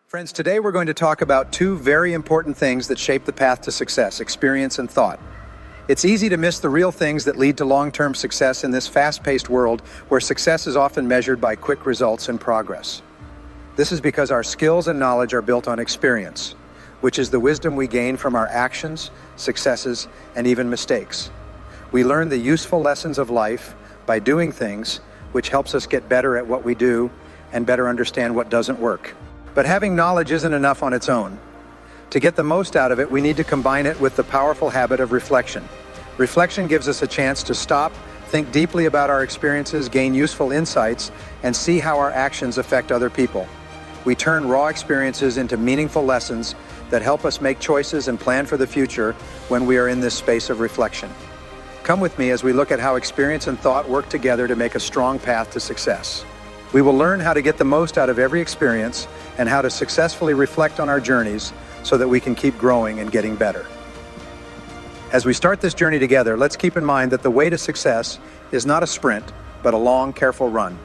Friends, today we're going to talk about two very important things that shape the path to success: experience and thought. It's easy to miss the real things that lead to long-term success in this fast-paced world where success is often measured by quick results and progress. This is because our skills and knowledge are built on experience, which is the wisdom we gain from our actions, successes, and even mistakes. We learn the useful lessons of life by doing things, which helps us get better at what we do and better understand what doesn't work. But having knowledge isn't enough on its own. To get the most out of it, we need to combine it with the powerful habit of reflection. Reflection gives us a chance to stop, think deeply about our experiences, gain useful insights, and see how our actions affect other people. We turn raw experiences into meaningful lessons that help us make choices and plan for the future when we are in this space of reflection. Come with me as we look at how experience and thought work together to make a strong path to success. We will learn how to get the most out of every experience and how to successfully reflect on our journeys so that we can keep growing and getting better. As we start this journey together, let's keep in mind that the way to success is not a sprint, but a long, careful run.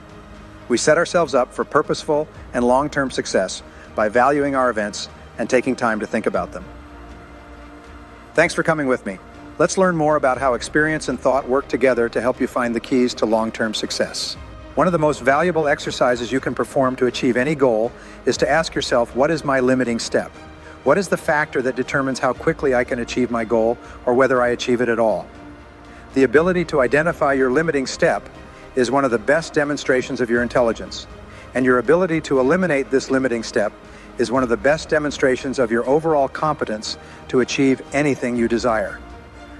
We set ourselves up for purposeful and long-term success by valuing our events and taking time to think about them. Thanks for coming with me. Let's learn more about how experience and thought work together to help you find the keys to long-term success. One of the most valuable exercises you can perform to achieve any goal is to ask yourself, what is my limiting step? What is the factor that determines how quickly I can achieve my goal or whether I achieve it at all? The ability to identify your limiting step is one of the best demonstrations of your intelligence, and your ability to eliminate this limiting step is one of the best demonstrations of your overall competence to achieve anything you desire.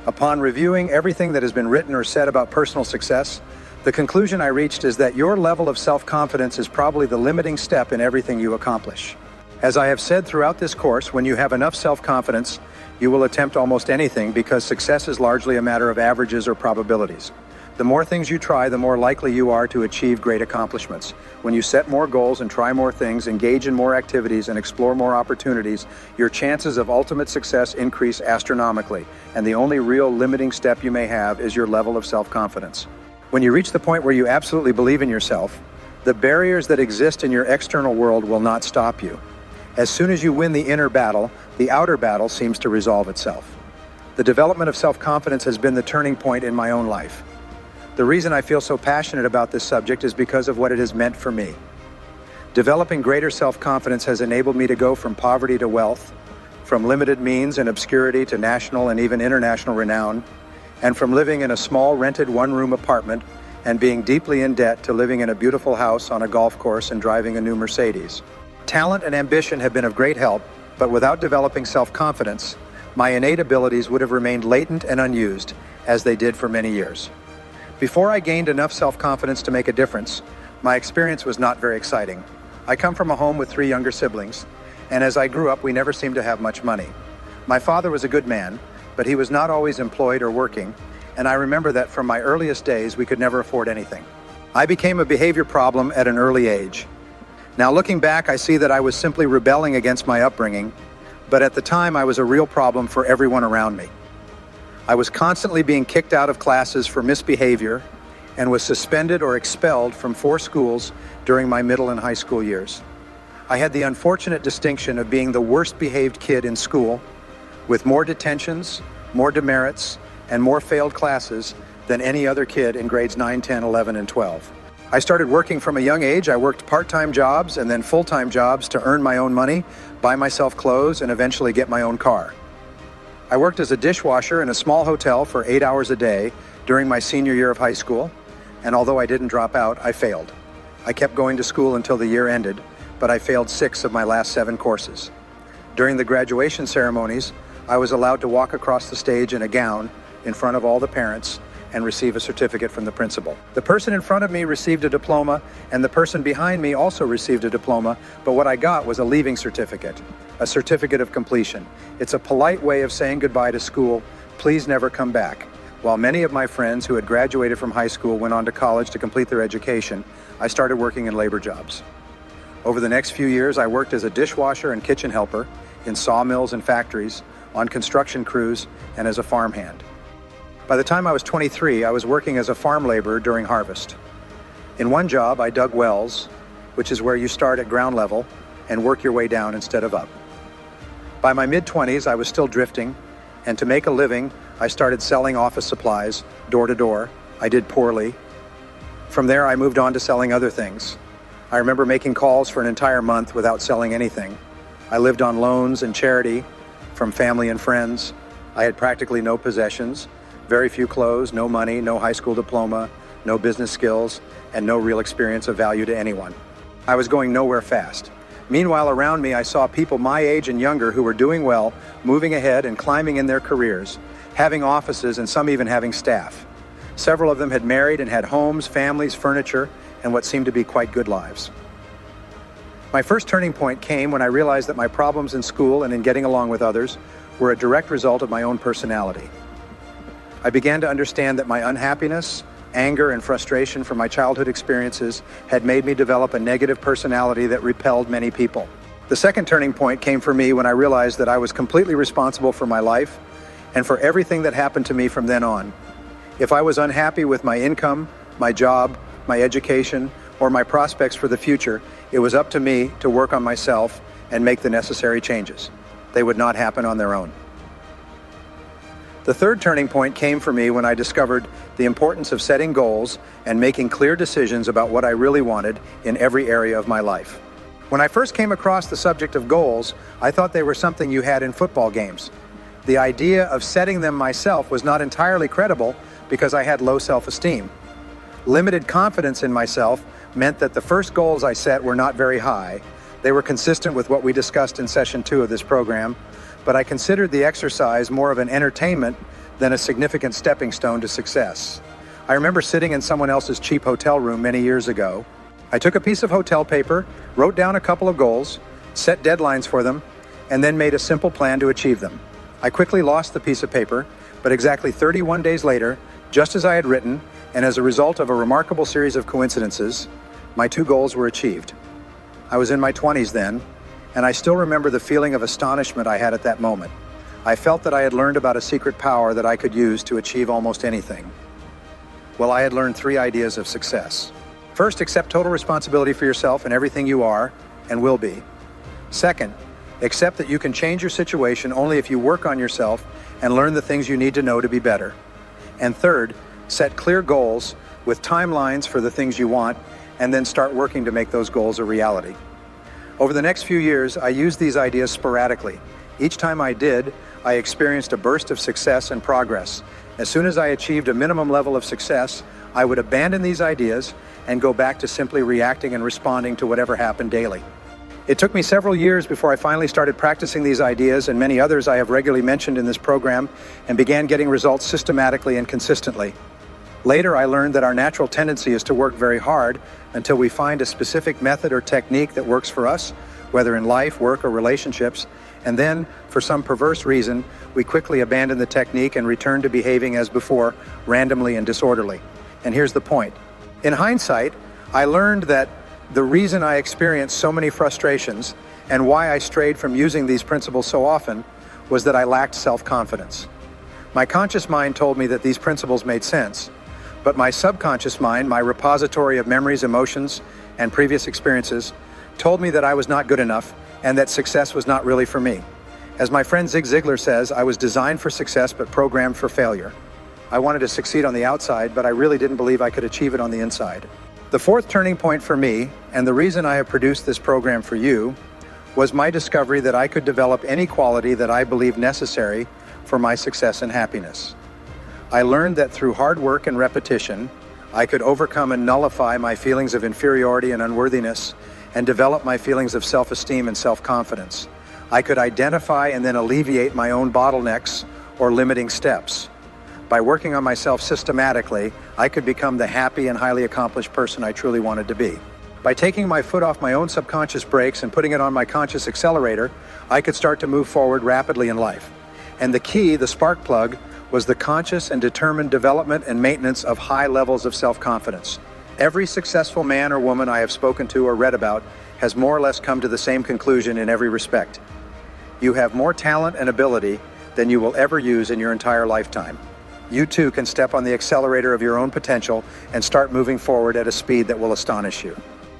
Upon reviewing everything that has been written or said about personal success, the conclusion I reached is that your level of self-confidence is probably the limiting step in everything you accomplish. As I have said throughout this course, when you have enough self-confidence, you will attempt almost anything because success is largely a matter of averages or probabilities. The more things you try, the more likely you are to achieve great accomplishments. When you set more goals and try more things, engage in more activities, and explore more opportunities, your chances of ultimate success increase astronomically, and the only real limiting step you may have is your level of self-confidence. When you reach the point where you absolutely believe in yourself, the barriers that exist in your external world will not stop you. As soon as you win the inner battle, the outer battle seems to resolve itself. The development of self-confidence has been the turning point in my own life. The reason I feel so passionate about this subject is because of what it has meant for me. Developing greater self-confidence has enabled me to go from poverty to wealth, from limited means and obscurity to national and even international renown, and from living in a small rented one-room apartment and being deeply in debt to living in a beautiful house on a golf course and driving a new Mercedes. Talent and ambition have been of great help, but without developing self-confidence, my innate abilities would have remained latent and unused, as they did for many years. Before I gained enough self-confidence to make a difference, my experience was not very exciting. I come from a home with 3 younger siblings, and as I grew up, we never seemed to have much money. My father was a good man, but he was not always employed or working, and I remember that from my earliest days, we could never afford anything. I became a behavior problem at an early age. Now looking back, I see that I was simply rebelling against my upbringing, but at the time I was a real problem for everyone around me. I was constantly being kicked out of classes for misbehavior and was suspended or expelled from 4 schools during my middle and high school years. I had the unfortunate distinction of being the worst behaved kid in school, with more detentions, more demerits, and more failed classes than any other kid in grades 9, 10, 11, and 12. I started working from a young age. I worked part-time jobs and then full-time jobs to earn my own money, buy myself clothes, and eventually get my own car. I worked as a dishwasher in a small hotel for 8 hours a day during my senior year of high school, and although I didn't drop out, I failed. I kept going to school until the year ended, but I failed 6 of my last 7 courses. During the graduation ceremonies, I was allowed to walk across the stage in a gown in front of all the parents and receive a certificate from the principal. The person in front of me received a diploma, and the person behind me also received a diploma, but what I got was a leaving certificate, a certificate of completion. It's a polite way of saying goodbye to school, please never come back. While many of my friends who had graduated from high school went on to college to complete their education, I started working in labor jobs. Over the next few years, I worked as a dishwasher and kitchen helper in sawmills and factories, on construction crews, and as a farmhand. By the time I was 23, I was working as a farm laborer during harvest. In one job, I dug wells, which is where you start at ground level, and work your way down instead of up. By my mid-20s, I was still drifting, and to make a living, I started selling office supplies, door to door. I did poorly. From there, I moved on to selling other things. I remember making calls for an entire month without selling anything. I lived on loans and charity from family and friends. I had practically no possessions, very few clothes, no money, no high school diploma, no business skills, and no real experience of value to anyone. I was going nowhere fast. Meanwhile, around me, I saw people my age and younger who were doing well, moving ahead and climbing in their careers, having offices and some even having staff. Several of them had married and had homes, families, furniture, and what seemed to be quite good lives. My first turning point came when I realized that my problems in school and in getting along with others were a direct result of my own personality. I began to understand that my unhappiness, anger, and frustration from my childhood experiences had made me develop a negative personality that repelled many people. The second turning point came for me when I realized that I was completely responsible for my life and for everything that happened to me from then on. If I was unhappy with my income, my job, my education, or my prospects for the future, it was up to me to work on myself and make the necessary changes. They would not happen on their own. The third turning point came for me when I discovered the importance of setting goals and making clear decisions about what I really wanted in every area of my life. When I first came across the subject of goals, I thought they were something you had in football games. The idea of setting them myself was not entirely credible because I had low self-esteem. Limited confidence in myself meant that the first goals I set were not very high. They were consistent with what we discussed in session 2 of this program, but I considered the exercise more of an entertainment than a significant stepping stone to success. I remember sitting in someone else's cheap hotel room many years ago. I took a piece of hotel paper, wrote down a couple of goals, set deadlines for them, and then made a simple plan to achieve them. I quickly lost the piece of paper, but exactly 31 days later, just as I had written, and as a result of a remarkable series of coincidences, my 2 goals were achieved. I was in my 20s then, and I still remember the feeling of astonishment I had at that moment. I felt that I had learned about a secret power that I could use to achieve almost anything. Well, I had learned 3 ideas of success. First, accept total responsibility for yourself and everything you are and will be. Second, accept that you can change your situation only if you work on yourself and learn the things you need to know to be better. And third, set clear goals with timelines for the things you want and then start working to make those goals a reality. Over the next few years, I used these ideas sporadically. Each time I did, I experienced a burst of success and progress. As soon as I achieved a minimum level of success, I would abandon these ideas and go back to simply reacting and responding to whatever happened daily. It took me several years before I finally started practicing these ideas and many others I have regularly mentioned in this program and began getting results systematically and consistently. Later, I learned that our natural tendency is to work very hard until we find a specific method or technique that works for us, whether in life, work, or relationships, and then, for some perverse reason, we quickly abandon the technique and return to behaving as before, randomly and disorderly. And here's the point. In hindsight, I learned that the reason I experienced so many frustrations and why I strayed from using these principles so often was that I lacked self-confidence. My conscious mind told me that these principles made sense, but my subconscious mind, my repository of memories, emotions, and previous experiences, told me that I was not good enough and that success was not really for me. As my friend Zig Ziglar says, I was designed for success but programmed for failure. I wanted to succeed on the outside, but I really didn't believe I could achieve it on the inside. The fourth turning point for me, and the reason I have produced this program for you, was my discovery that I could develop any quality that I believed necessary for my success and happiness. I learned that through hard work and repetition, I could overcome and nullify my feelings of inferiority and unworthiness and develop my feelings of self-esteem and self-confidence. I could identify and then alleviate my own bottlenecks or limiting steps. By working on myself systematically, I could become the happy and highly accomplished person I truly wanted to be. By taking my foot off my own subconscious brakes and putting it on my conscious accelerator, I could start to move forward rapidly in life. And the key, the spark plug, was the conscious and determined development and maintenance of high levels of self-confidence. Every successful man or woman I have spoken to or read about has more or less come to the same conclusion in every respect. You have more talent and ability than you will ever use in your entire lifetime. You too can step on the accelerator of your own potential and start moving forward at a speed that will astonish you.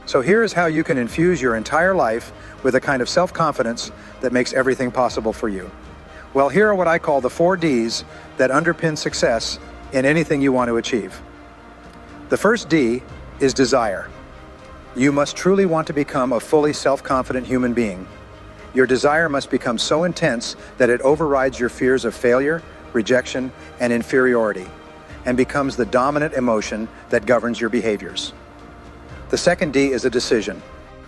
So here is how you can infuse your entire life with a kind of self-confidence that makes everything possible for you. Well, here are what I call the 4 Ds that underpin success in anything you want to achieve. The first D is desire. You must truly want to become a fully self-confident human being. Your desire must become so intense that it overrides your fears of failure, rejection, and inferiority, and becomes the dominant emotion that governs your behaviors. The second D is a decision.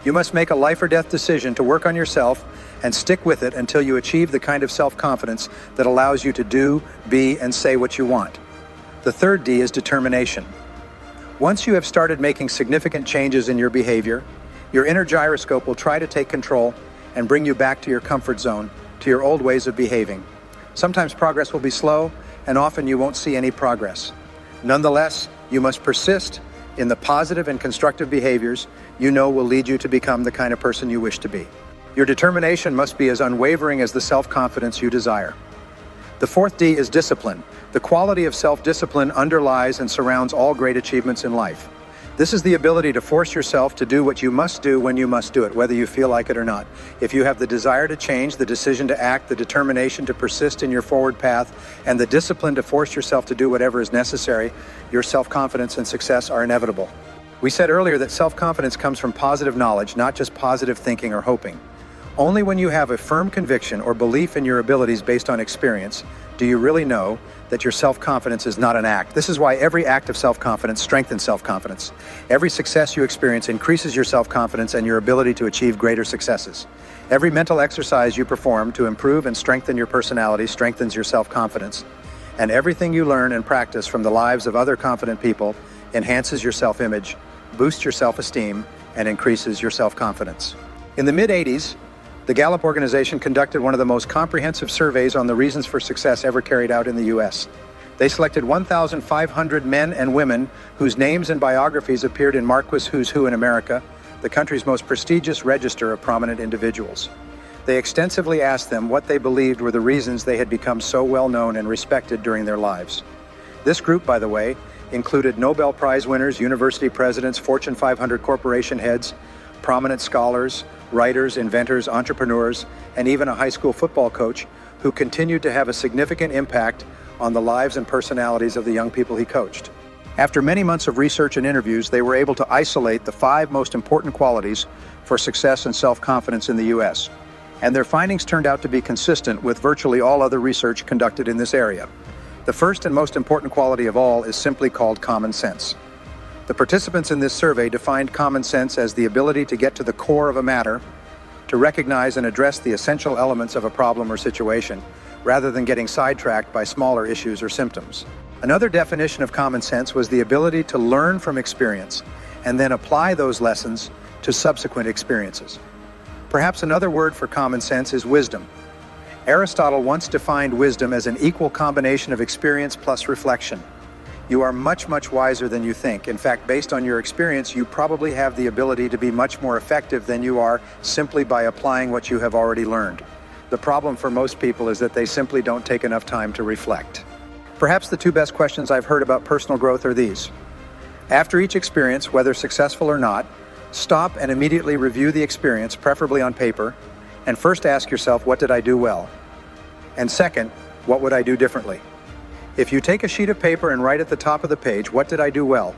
You must make a life or death decision to work on yourself and stick with it until you achieve the kind of self-confidence that allows you to do, be, and say what you want. The third D is determination. Once you have started making significant changes in your behavior, your inner gyroscope will try to take control and bring you back to your comfort zone, to your old ways of behaving. Sometimes progress will be slow, and often you won't see any progress. Nonetheless, you must persist in the positive and constructive behaviors you know will lead you to become the kind of person you wish to be. Your determination must be as unwavering as the self-confidence you desire. The fourth D is discipline. The quality of self-discipline underlies and surrounds all great achievements in life. This is the ability to force yourself to do what you must do when you must do it, whether you feel like it or not. If you have the desire to change, the decision to act, the determination to persist in your forward path, and the discipline to force yourself to do whatever is necessary, your self-confidence and success are inevitable. We said earlier that self-confidence comes from positive knowledge, not just positive thinking or hoping. Only when you have a firm conviction or belief in your abilities based on experience do you really know that your self-confidence is not an act. This is why every act of self-confidence strengthens self-confidence. Every success you experience increases your self-confidence and your ability to achieve greater successes. Every mental exercise you perform to improve and strengthen your personality strengthens your self-confidence. And everything you learn and practice from the lives of other confident people enhances your self-image, boosts your self-esteem, and increases your self-confidence. In the mid-'80s, the Gallup organization conducted one of the most comprehensive surveys on the reasons for success ever carried out in the U.S. They selected 1,500 men and women whose names and biographies appeared in Marquis Who's Who in America, the country's most prestigious register of prominent individuals. They extensively asked them what they believed were the reasons they had become so well known and respected during their lives. This group, by the way, included Nobel Prize winners, university presidents, Fortune 500 corporation heads, prominent scholars, writers, inventors, entrepreneurs, and even a high school football coach who continued to have a significant impact on the lives and personalities of the young people he coached. After many months of research and interviews, they were able to isolate the 5 most important qualities for success and self-confidence in the U.S., and their findings turned out to be consistent with virtually all other research conducted in this area. The first and most important quality of all is simply called common sense. The participants in this survey defined common sense as the ability to get to the core of a matter, to recognize and address the essential elements of a problem or situation, rather than getting sidetracked by smaller issues or symptoms. Another definition of common sense was the ability to learn from experience and then apply those lessons to subsequent experiences. Perhaps another word for common sense is wisdom. Aristotle once defined wisdom as an equal combination of experience plus reflection. You are much, much wiser than you think. In fact, based on your experience, you probably have the ability to be much more effective than you are simply by applying what you have already learned. The problem for most people is that they simply don't take enough time to reflect. Perhaps the 2 best questions I've heard about personal growth are these. After each experience, whether successful or not, stop and immediately review the experience, preferably on paper, and first ask yourself, what did I do well? And second, what would I do differently? If you take a sheet of paper and write at the top of the page, what did I do well?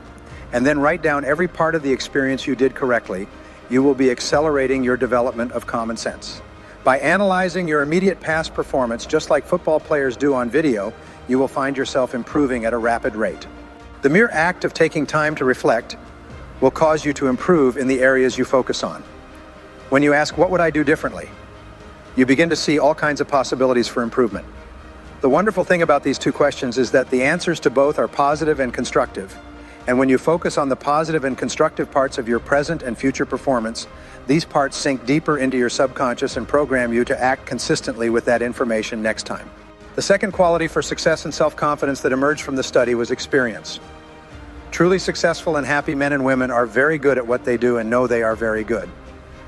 And then write down every part of the experience you did correctly, you will be accelerating your development of common sense. By analyzing your immediate past performance, just like football players do on video, you will find yourself improving at a rapid rate. The mere act of taking time to reflect will cause you to improve in the areas you focus on. When you ask, what would I do differently? You begin to see all kinds of possibilities for improvement. The wonderful thing about these 2 questions is that the answers to both are positive and constructive. And when you focus on the positive and constructive parts of your present and future performance, these parts sink deeper into your subconscious and program you to act consistently with that information next time. The second quality for success and self-confidence that emerged from the study was experience. Truly successful and happy men and women are very good at what they do and know they are very good.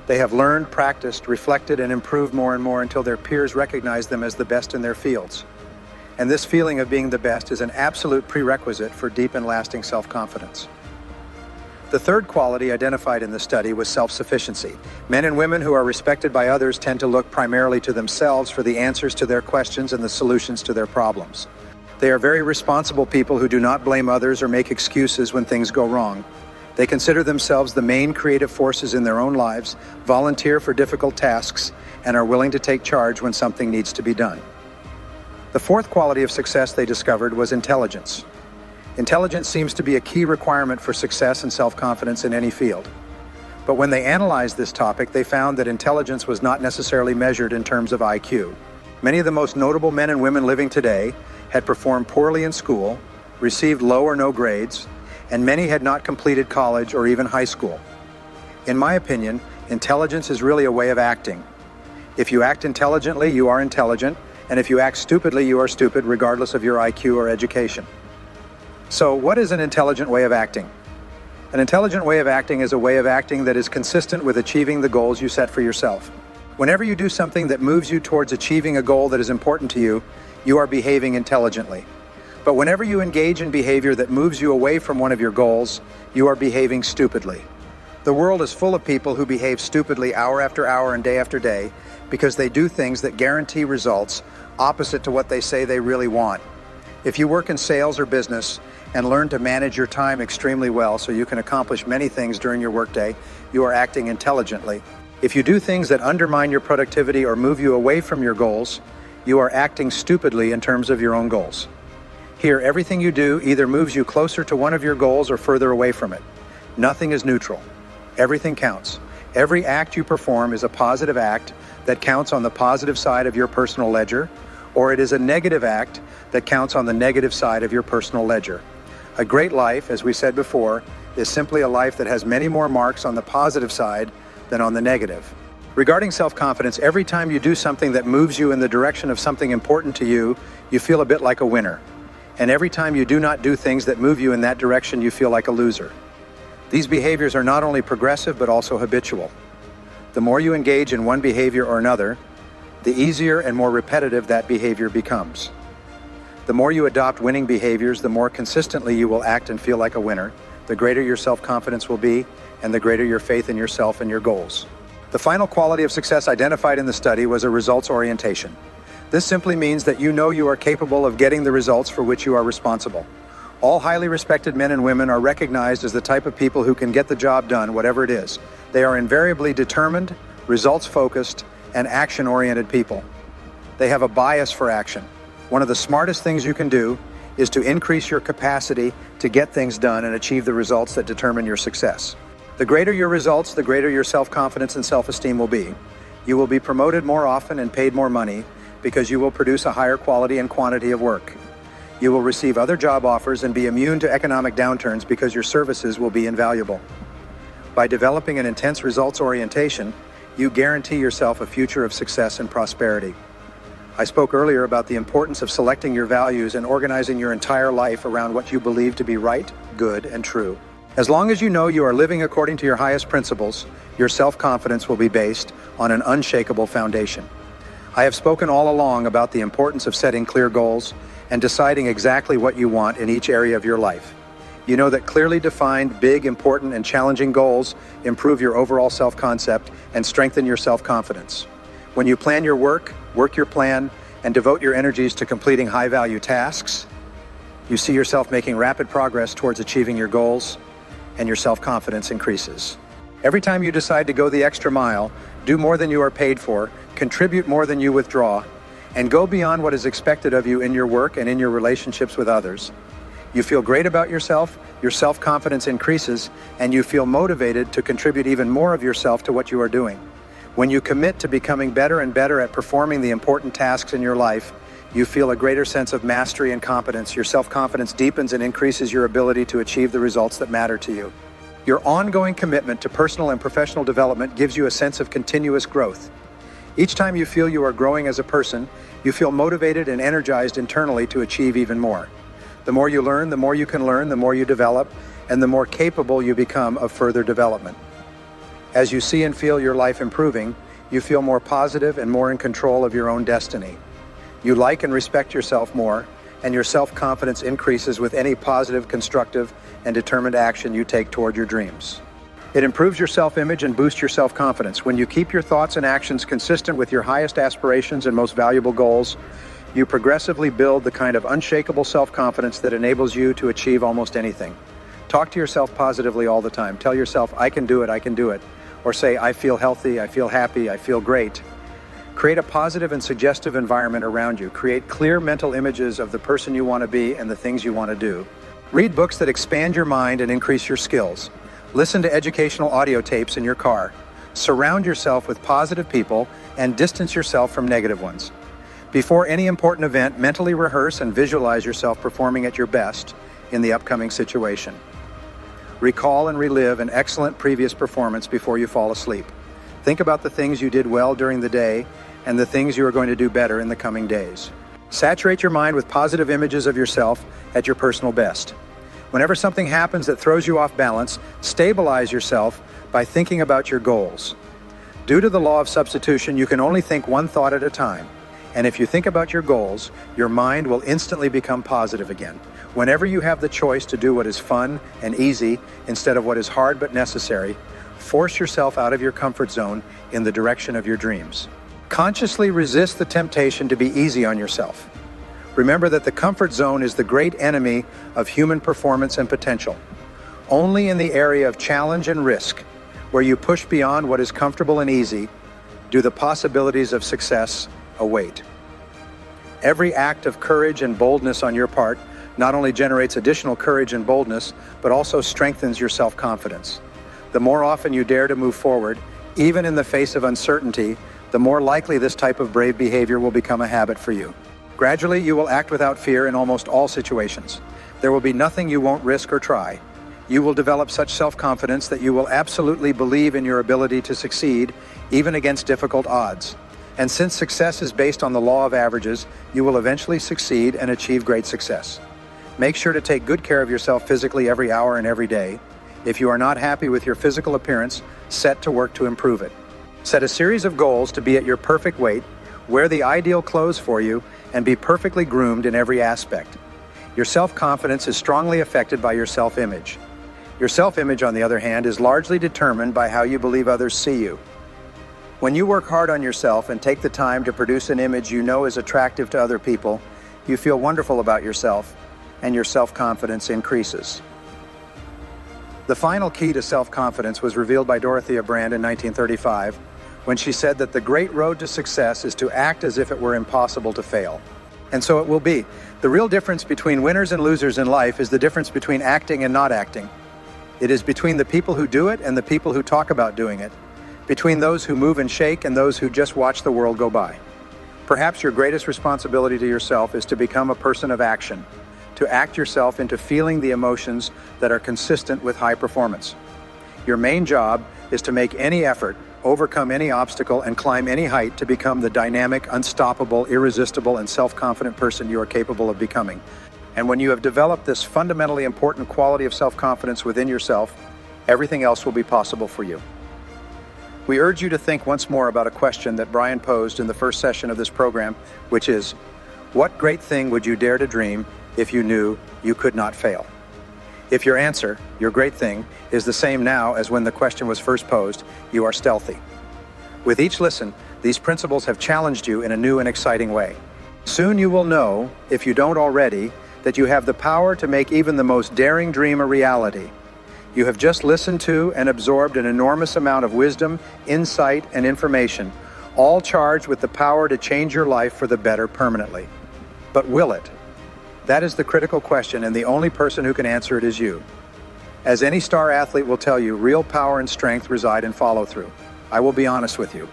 They have learned, practiced, reflected, and improved more and more until their peers recognize them as the best in their fields. And this feeling of being the best is an absolute prerequisite for deep and lasting self-confidence. The third quality identified in the study was self-sufficiency. Men and women who are respected by others tend to look primarily to themselves for the answers to their questions and the solutions to their problems. They are very responsible people who do not blame others or make excuses when things go wrong. They consider themselves the main creative forces in their own lives, volunteer for difficult tasks, and are willing to take charge when something needs to be done. The fourth quality of success they discovered was intelligence. Intelligence seems to be a key requirement for success and self-confidence in any field. But when they analyzed this topic, they found that intelligence was not necessarily measured in terms of IQ. Many of the most notable men and women living today had performed poorly in school, received low or no grades, and many had not completed college or even high school. In my opinion, intelligence is really a way of acting. If you act intelligently, you are intelligent, and if you act stupidly, you are stupid, regardless of your IQ or education. So, what is an intelligent way of acting? An intelligent way of acting is a way of acting that is consistent with achieving the goals you set for yourself. Whenever you do something that moves you towards achieving a goal that is important to you, you are behaving intelligently. But whenever you engage in behavior that moves you away from one of your goals, you are behaving stupidly. The world is full of people who behave stupidly hour after hour and day after day because they do things that guarantee results opposite to what they say they really want. If you work in sales or business and learn to manage your time extremely well so you can accomplish many things during your workday, you are acting intelligently. If you do things that undermine your productivity or move you away from your goals, you are acting stupidly in terms of your own goals. Here, everything you do either moves you closer to one of your goals or further away from it. Nothing is neutral. Everything counts. Every act you perform is a positive act that counts on the positive side of your personal ledger, or it is a negative act that counts on the negative side of your personal ledger. A great life, as we said before, is simply a life that has many more marks on the positive side than on the negative. Regarding self-confidence, every time you do something that moves you in the direction of something important to you, you feel a bit like a winner. And every time you do not do things that move you in that direction, you feel like a loser. These behaviors are not only progressive, but also habitual. The more you engage in one behavior or another, the easier and more repetitive that behavior becomes. The more you adopt winning behaviors, the more consistently you will act and feel like a winner, the greater your self-confidence will be, and the greater your faith in yourself and your goals. The final quality of success identified in the study was a results orientation. This simply means that you know you are capable of getting the results for which you are responsible. All highly respected men and women are recognized as the type of people who can get the job done, whatever it is. They are invariably determined, results-focused, and action-oriented people. They have a bias for action. One of the smartest things you can do is to increase your capacity to get things done and achieve the results that determine your success. The greater your results, the greater your self-confidence and self-esteem will be. You will be promoted more often and paid more money because you will produce a higher quality and quantity of work. You will receive other job offers and be immune to economic downturns because your services will be invaluable. By developing an intense results orientation, you guarantee yourself a future of success and prosperity. I spoke earlier about the importance of selecting your values and organizing your entire life around what you believe to be right, good, and true. As long as you know you are living according to your highest principles, your self-confidence will be based on an unshakable foundation. I have spoken all along about the importance of setting clear goals and deciding exactly what you want in each area of your life. You know that clearly defined, big, important, and challenging goals improve your overall self-concept and strengthen your self-confidence. When you plan your work your plan, and devote your energies to completing high-value tasks, you see yourself making rapid progress towards achieving your goals, and your self-confidence increases. Every time you decide to go the extra mile, do more than you are paid for, contribute more than you withdraw, and go beyond what is expected of you in your work and in your relationships with others, you feel great about yourself, your self-confidence increases, and you feel motivated to contribute even more of yourself to what you are doing. When you commit to becoming better and better at performing the important tasks in your life, you feel a greater sense of mastery and competence. Your self-confidence deepens and increases your ability to achieve the results that matter to you. Your ongoing commitment to personal and professional development gives you a sense of continuous growth. Each time you feel you are growing as a person, you feel motivated and energized internally to achieve even more. The more you learn, the more you can learn, the more you develop, and the more capable you become of further development. As you see and feel your life improving, you feel more positive and more in control of your own destiny. You like and respect yourself more, and your self-confidence increases with any positive, constructive, and determined action you take toward your dreams. It improves your self-image and boosts your self-confidence. When you keep your thoughts and actions consistent with your highest aspirations and most valuable goals, you progressively build the kind of unshakable self-confidence that enables you to achieve almost anything. Talk to yourself positively all the time. Tell yourself, I can do it, I can do it. Or say, I feel healthy, I feel happy, I feel great. Create a positive and suggestive environment around you. Create clear mental images of the person you want to be and the things you want to do. Read books that expand your mind and increase your skills. Listen to educational audio tapes in your car. Surround yourself with positive people and distance yourself from negative ones. Before any important event, mentally rehearse and visualize yourself performing at your best in the upcoming situation. Recall and relive an excellent previous performance before you fall asleep. Think about the things you did well during the day and the things you are going to do better in the coming days. Saturate your mind with positive images of yourself at your personal best. Whenever something happens that throws you off balance, stabilize yourself by thinking about your goals. Due to the law of substitution, you can only think one thought at a time. And if you think about your goals, your mind will instantly become positive again. Whenever you have the choice to do what is fun and easy instead of what is hard but necessary, force yourself out of your comfort zone in the direction of your dreams. Consciously resist the temptation to be easy on yourself. Remember that the comfort zone is the great enemy of human performance and potential. Only in the area of challenge and risk, where you push beyond what is comfortable and easy, do the possibilities of success await. Every act of courage and boldness on your part not only generates additional courage and boldness, but also strengthens your self-confidence. The more often you dare to move forward, even in the face of uncertainty, the more likely this type of brave behavior will become a habit for you. Gradually, you will act without fear in almost all situations. There will be nothing you won't risk or try. You will develop such self-confidence that you will absolutely believe in your ability to succeed, even against difficult odds. And since success is based on the law of averages, you will eventually succeed and achieve great success. Make sure to take good care of yourself physically every hour and every day. If you are not happy with your physical appearance, set to work to improve it. Set a series of goals to be at your perfect weight, wear the ideal clothes for you, and be perfectly groomed in every aspect. Your self-confidence is strongly affected by your self-image. Your self-image, on the other hand, is largely determined by how you believe others see you. When you work hard on yourself and take the time to produce an image you know is attractive to other people, you feel wonderful about yourself, and your self-confidence increases. The final key to self-confidence was revealed by Dorothea Brande in 1935, when she said that the great road to success is to act as if it were impossible to fail. And so it will be. The real difference between winners and losers in life is the difference between acting and not acting. It is between the people who do it and the people who talk about doing it, between those who move and shake and those who just watch the world go by. Perhaps your greatest responsibility to yourself is to become a person of action, to act yourself into feeling the emotions that are consistent with high performance. Your main job is to make any effort, overcome any obstacle, and climb any height to become the dynamic, unstoppable, irresistible, and self-confident person you are capable of becoming. And when you have developed this fundamentally important quality of self-confidence within yourself, everything else will be possible for you. We urge you to think once more about a question that Brian posed in the first session of this program, which is, what great thing would you dare to dream if you knew you could not fail? If your answer, your great thing, is the same now as when the question was first posed, you are stealthy. With each listen, these principles have challenged you in a new and exciting way. Soon you will know, if you don't already, that you have the power to make even the most daring dream a reality. You have just listened to and absorbed an enormous amount of wisdom, insight, and information, all charged with the power to change your life for the better permanently. But will it? That is the critical question, and the only person who can answer it is you. As any star athlete will tell you, real power and strength reside in follow-through. I will be honest with you.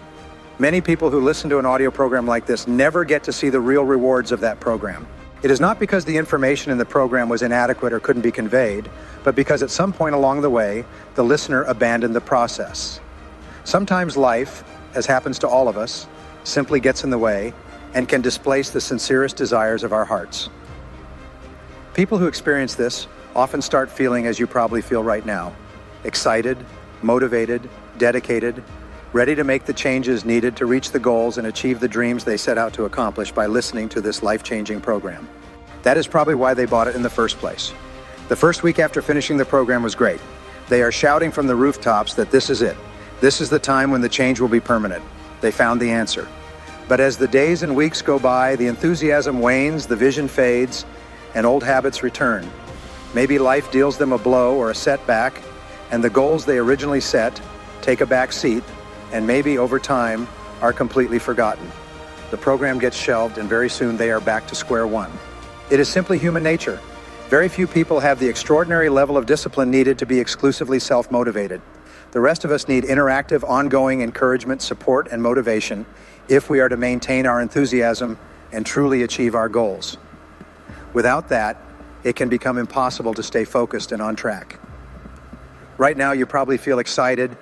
Many people who listen to an audio program like this never get to see the real rewards of that program. It is not because the information in the program was inadequate or couldn't be conveyed, but because at some point along the way, the listener abandoned the process. Sometimes life, as happens to all of us, simply gets in the way and can displace the sincerest desires of our hearts. People who experience this often start feeling as you probably feel right now, excited, motivated, dedicated, ready to make the changes needed to reach the goals and achieve the dreams they set out to accomplish by listening to this life-changing program. That is probably why they bought it in the first place. The first week after finishing the program was great. They are shouting from the rooftops that this is it. This is the time when the change will be permanent. They found the answer. But as the days and weeks go by, the enthusiasm wanes, the vision fades, and old habits return. Maybe life deals them a blow or a setback, and the goals they originally set take a back seat, and maybe over time are completely forgotten. The program gets shelved, and very soon they are back to square one. It is simply human nature. Very few people have the extraordinary level of discipline needed to be exclusively self-motivated. The rest of us need interactive, ongoing encouragement, support, and motivation if we are to maintain our enthusiasm and truly achieve our goals. Without that, it can become impossible to stay focused and on track. Right now, you probably feel excited,